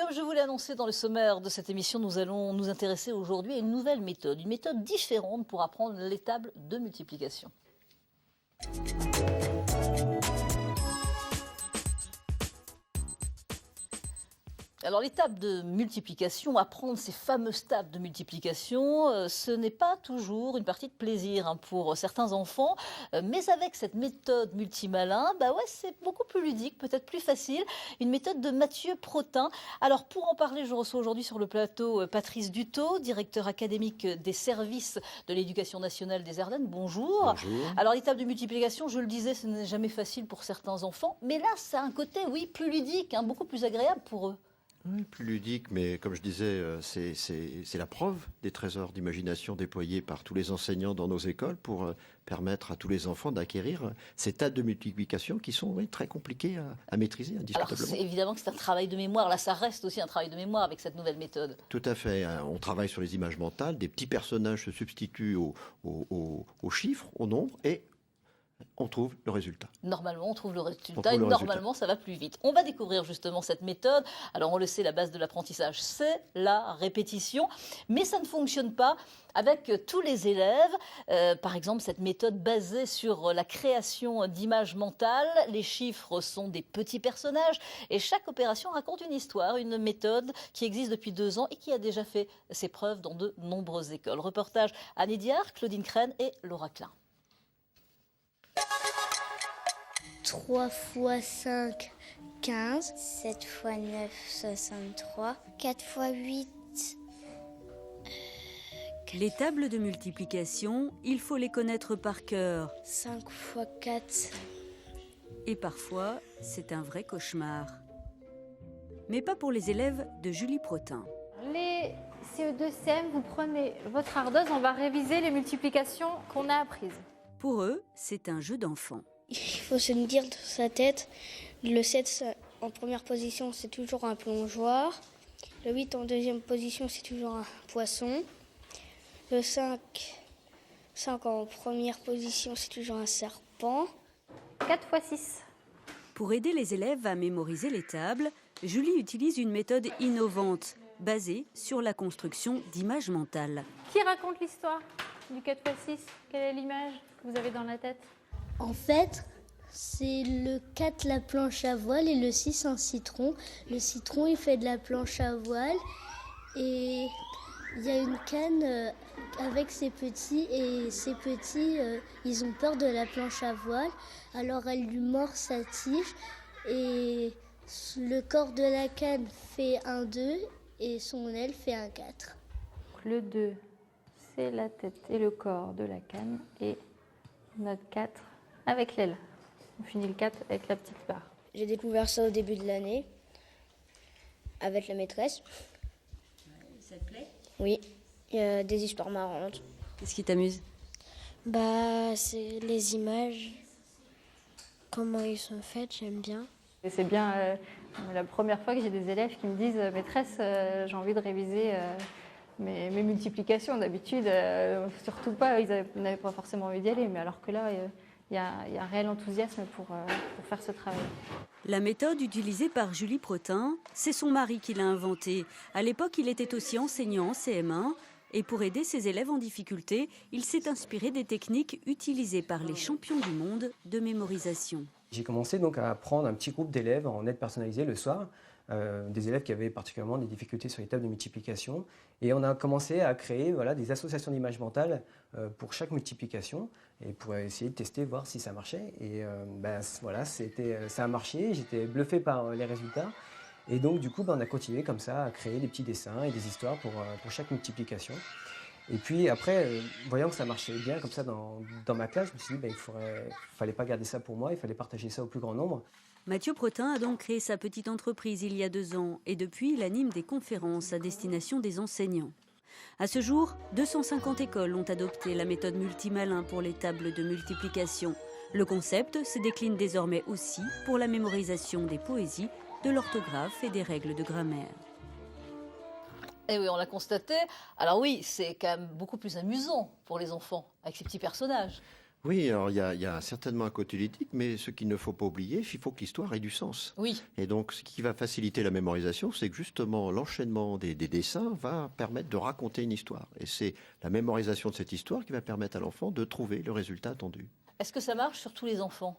comme je vous l'ai annoncé dans le sommaire de cette émission, nous allons nous intéresser aujourd'hui à une nouvelle méthode, une méthode différente pour apprendre les tables de multiplication. Alors les tables de multiplication, apprendre ces fameuses tables de multiplication, ce n'est pas toujours une partie de plaisir pour certains enfants, mais avec cette méthode multimalin, c'est beaucoup plus ludique, peut-être plus facile, une méthode de Mathieu Protin. Alors pour en parler, je reçois aujourd'hui sur le plateau Patrice Dutot, directeur académique des services de l'éducation nationale des Ardennes. Bonjour. Bonjour. Alors les tables de multiplication, je le disais, ce n'est jamais facile pour certains enfants, mais là ça a un côté, oui, plus ludique, beaucoup plus agréable pour eux. Oui, plus ludique, mais comme je disais, c'est la preuve des trésors d'imagination déployés par tous les enseignants dans nos écoles pour permettre à tous les enfants d'acquérir ces tables de multiplication qui sont très compliquées à maîtriser indiscutablement. Alors évidemment que c'est un travail de mémoire, là ça reste aussi un travail de mémoire avec cette nouvelle méthode. Tout à fait, on travaille sur les images mentales, des petits personnages se substituent aux chiffres, aux nombres et on trouve le résultat. Normalement, on trouve le résultat et normalement, ça va plus vite. On va découvrir justement cette méthode. Alors, on le sait, la base de l'apprentissage, c'est la répétition. Mais ça ne fonctionne pas avec tous les élèves. Par exemple, cette méthode basée sur la création d'images mentales. Les chiffres sont des petits personnages et chaque opération raconte une histoire, une méthode qui existe depuis 2 ans et qui a déjà fait ses preuves dans de nombreuses écoles. Reportage Annie Diard, Claudine Crène et Laura Klein. 3 x 5, 15. 7 x 9, 63. 4 x 8. Les tables de multiplication, il faut les connaître par cœur. 5 x 4. Et parfois, c'est un vrai cauchemar. Mais pas pour les élèves de Julie Protin. Les CE2-CM, vous prenez votre ardoise, on va réviser les multiplications qu'on a apprises. Pour eux, c'est un jeu d'enfant. Il faut se dire dans sa tête, le 7 en première position, c'est toujours un plongeoir. Le 8 en deuxième position, c'est toujours un poisson. Le 5 en première position, c'est toujours un serpent. 4 x 6. Pour aider les élèves à mémoriser les tables, Julie utilise une méthode innovante, basée sur la construction d'images mentales. Qui raconte l'histoire du 4 x 6? Quelle est l'image que vous avez dans la tête? En fait, c'est le 4 la planche à voile et le 6 un citron. Le citron, il fait de la planche à voile et il y a une canne avec ses petits et ces petits, ils ont peur de la planche à voile. Alors elle lui mord sa tige et le corps de la canne fait un 2 et son aile fait un 4. Le 2, c'est la tête et le corps de la canne et notre 4 avec l'aile. On finit le 4 avec la petite barre. J'ai découvert ça au début de l'année avec la maîtresse. Ça te plaît? Oui, il y a des histoires marrantes. Qu'est-ce qui t'amuse? C'est les images, comment ils sont faits, j'aime bien. Et c'est bien la première fois que j'ai des élèves qui me disent « Maîtresse, j'ai envie de réviser mes multiplications. » D'habitude, surtout pas, ils n'avaient pas forcément envie d'y aller, mais alors que là, il y a un réel enthousiasme pour faire ce travail. La méthode utilisée par Julie Protin, c'est son mari qui l'a inventée. À l'époque, il était aussi enseignant en CM1. Et pour aider ses élèves en difficulté, il s'est inspiré des techniques utilisées par les champions du monde de mémorisation. J'ai commencé donc à prendre un petit groupe d'élèves en aide personnalisée le soir, des élèves qui avaient particulièrement des difficultés sur les tables de multiplication. Et on a commencé à créer des associations d'images mentales pour chaque multiplication et pour essayer de tester, voir si ça marchait. Et ça a marché, j'étais bluffé par les résultats. Et donc du coup, on a continué comme ça à créer des petits dessins et des histoires pour chaque multiplication. Et puis après, voyant que ça marchait bien comme ça dans ma classe, je me suis dit il fallait pas garder ça pour moi, il fallait partager ça au plus grand nombre. Mathieu Protin a donc créé sa petite entreprise il y a 2 ans et depuis, il anime des conférences à destination des enseignants. À ce jour, 250 écoles ont adopté la méthode multimalin pour les tables de multiplication. Le concept se décline désormais aussi pour la mémorisation des poésies, de l'orthographe et des règles de grammaire. Et oui, on l'a constaté. Alors oui, c'est quand même beaucoup plus amusant pour les enfants avec ces petits personnages. Oui, alors il y a certainement un côté ludique, mais ce qu'il ne faut pas oublier, il faut que l'histoire ait du sens. Oui. Et donc, ce qui va faciliter la mémorisation, c'est que justement l'enchaînement des dessins va permettre de raconter une histoire. Et c'est la mémorisation de cette histoire qui va permettre à l'enfant de trouver le résultat attendu. Est-ce que ça marche sur tous les enfants?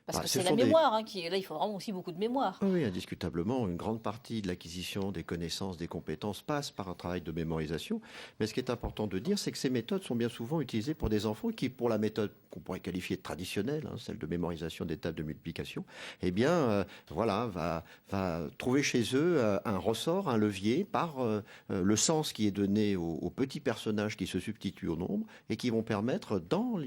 Parce que Ce c'est la sont mémoire, hein, là, il faut vraiment aussi beaucoup de mémoire. Oui, indiscutablement, une grande partie de l'acquisition des connaissances, des compétences passe par un travail de mémorisation. Mais ce qui est important de dire, c'est que ces méthodes sont bien souvent utilisées pour des enfants qui, pour la méthode qu'on pourrait qualifier de traditionnelle, hein, celle de mémorisation des tables de multiplication, eh bien, va trouver chez eux un ressort, un levier par le sens qui est donné aux petits personnages qui se substituent au nombre et qui vont permettre, dans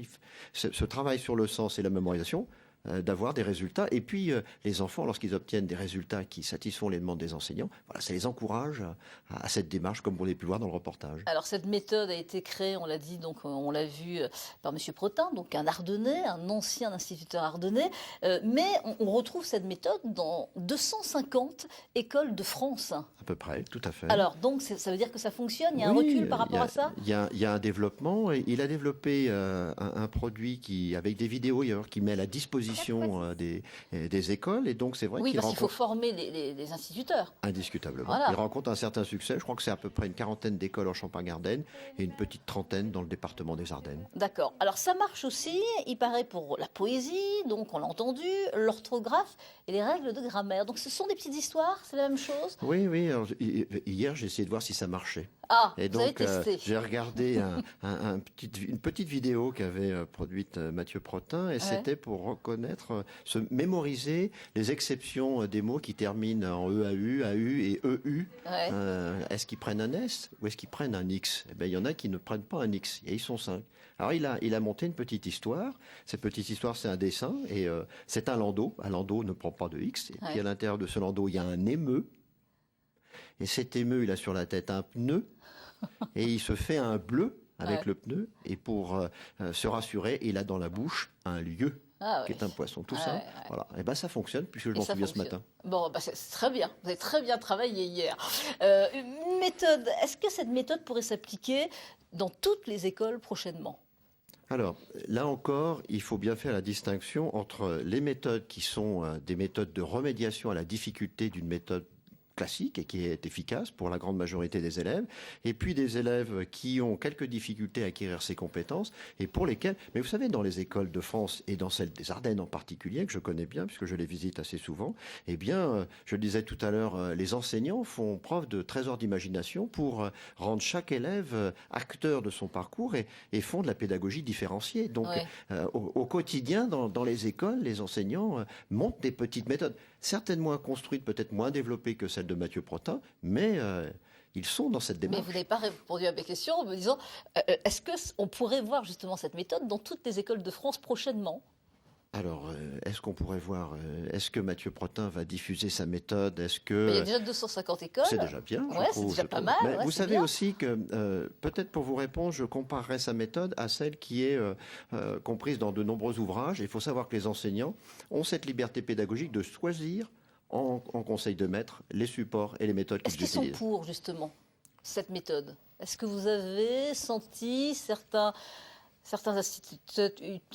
ce travail sur le sens et la mémorisation, d'avoir des résultats. Et puis, les enfants, lorsqu'ils obtiennent des résultats qui satisfont les demandes des enseignants, voilà, ça les encourage à cette démarche, comme vous l'avez pu voir dans le reportage. Alors, cette méthode a été créée, on l'a dit, donc on l'a vu par M. Protin, donc un Ardennais, un ancien instituteur ardennais, mais on retrouve cette méthode dans 250 écoles de France. À peu près, tout à fait. Alors, donc, ça veut dire que ça fonctionne? Il y a un recul par rapport à ça? Il y a un développement. Et il a développé un produit avec des vidéos ailleurs, qui met à la disposition des écoles. Et donc, c'est vrai oui, qu'il parce qu'il faut former les instituteurs. Indiscutablement. Voilà. Il rencontre un certain succès. Je crois que c'est à peu près une quarantaine d'écoles en Champagne-Ardenne et une petite trentaine dans le département des Ardennes. D'accord. Alors, ça marche aussi, il paraît, pour la poésie, donc on l'a entendu, l'orthographe et les règles de grammaire. Donc, ce sont des petites histoires, c'est la même chose? Oui. Alors, hier, j'ai essayé de voir si ça marchait. Ah, et vous avez donc, testé. j'ai regardé une petite vidéo qu'avait produite Mathieu Protin, et c'était pour se mémoriser les exceptions des mots qui terminent en EAU, AU et EU. Ouais. Est-ce qu'ils prennent un S ou est-ce qu'ils prennent un X? Eh bien, il y en a qui ne prennent pas un X, et ils sont 5. Alors, il a monté une petite histoire. Cette petite histoire, c'est un dessin, et c'est un landau. Un landau ne prend pas de X. Et puis, à l'intérieur de ce landau, il y a un émeu. Et cet émeu, il a sur la tête un pneu. Et il se fait un bleu avec le pneu. Et pour se rassurer, il a dans la bouche un lieu. Qui est un poisson, tout ça. Voilà. Et ben ça fonctionne, puisque je m'en souviens ce matin. Bon, c'est très bien. Vous avez très bien travaillé hier. Une méthode. Est-ce que cette méthode pourrait s'appliquer dans toutes les écoles prochainement? Alors, là encore, il faut bien faire la distinction entre les méthodes qui sont des méthodes de remédiation à la difficulté d'une méthode classique et qui est efficace pour la grande majorité des élèves, et puis des élèves qui ont quelques difficultés à acquérir ces compétences et pour lesquels, mais vous savez, dans les écoles de France et dans celles des Ardennes en particulier, que je connais bien puisque je les visite assez souvent, eh bien, je le disais tout à l'heure, les enseignants font preuve de trésor d'imagination pour rendre chaque élève acteur de son parcours et font de la pédagogie différenciée. Donc, au quotidien, dans les écoles, les enseignants montent des petites méthodes, certainement construites, peut-être moins développées que celles de Mathieu Protin, mais ils sont dans cette démarche. Mais vous n'avez pas répondu à mes questions en me disant, est-ce qu'on pourrait voir justement cette méthode dans toutes les écoles de France prochainement? Alors, est-ce qu'on pourrait voir, est-ce que Mathieu Protin va diffuser sa méthode? Est-ce que... Mais il y a déjà 250 écoles. C'est déjà bien, c'est déjà pas mal. Mais vous savez aussi que, peut-être pour vous répondre, je comparerais sa méthode à celle qui est comprise dans de nombreux ouvrages. Il faut savoir que les enseignants ont cette liberté pédagogique de choisir en conseil de maître les supports et les méthodes qu'ils utilisent. Est-ce qu'ils sont pour, justement, cette méthode? Est-ce que vous avez senti certains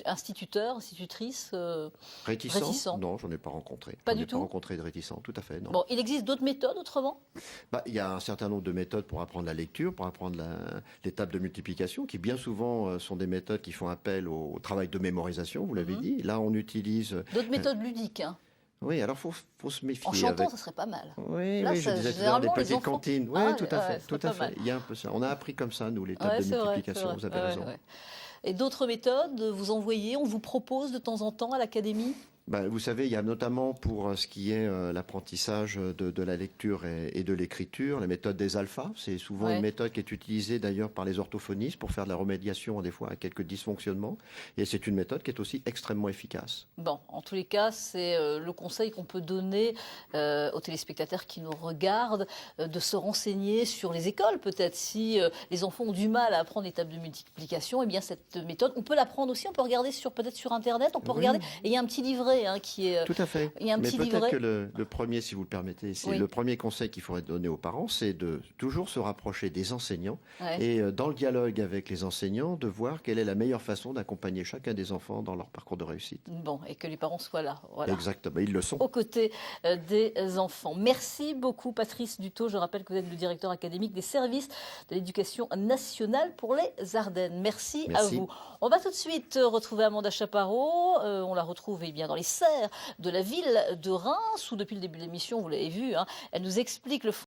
instituteurs, institutrices réticents? Non, j'en ai pas rencontré. Pas du tout. Pas rencontré de réticents, tout à fait. Non. Bon, il existe d'autres méthodes autrement? Il y a un certain nombre de méthodes pour apprendre la lecture, pour apprendre les tables de multiplication, qui bien souvent sont des méthodes qui font appel au travail de mémorisation, vous l'avez dit. Là, on utilise... D'autres méthodes ludiques, hein. Oui, alors faut se méfier. En chantant, ça serait pas mal. Oui, je disais tout à l'heure, des petites cantines. Oui, tout à fait, tout à fait. Il y a un peu ça. On a appris comme ça, nous, les tables de multiplication, vrai, vous avez raison. Et d'autres méthodes, vous envoyez, on vous propose de temps en temps à l'académie? Vous savez, il y a notamment pour ce qui est l'apprentissage de la lecture et de l'écriture, la méthode des alphas. C'est souvent une méthode qui est utilisée d'ailleurs par les orthophonistes pour faire de la remédiation des fois à quelques dysfonctionnements. Et c'est une méthode qui est aussi extrêmement efficace. Bon, en tous les cas, c'est le conseil qu'on peut donner aux téléspectateurs qui nous regardent, de se renseigner sur les écoles peut-être. Si les enfants ont du mal à apprendre les tables de multiplication, eh bien cette méthode, on peut l'apprendre aussi, on peut regarder peut-être sur Internet, on peut regarder. Et il y a un petit livret livret qui est... Tout à fait. Il y a un Mais petit peut-être livret. que le premier, si vous le permettez, c'est Oui. le premier conseil qu'il faudrait donner aux parents, c'est de toujours se rapprocher des enseignants Ouais. et dans le dialogue avec les enseignants, de voir quelle est la meilleure façon d'accompagner chacun des enfants dans leur parcours de réussite. Bon, et que les parents soient là. Voilà. Exactement, ils le sont. Aux côtés des enfants. Merci beaucoup Patrice Dutot. Je rappelle que vous êtes le directeur académique des services de l'éducation nationale pour les Ardennes. Merci à Merci. vous. On va tout de suite retrouver Amanda Chaparro. On la retrouve bien dans les serres de la ville de Reims où depuis le début de l'émission, vous l'avez vu, elle nous explique le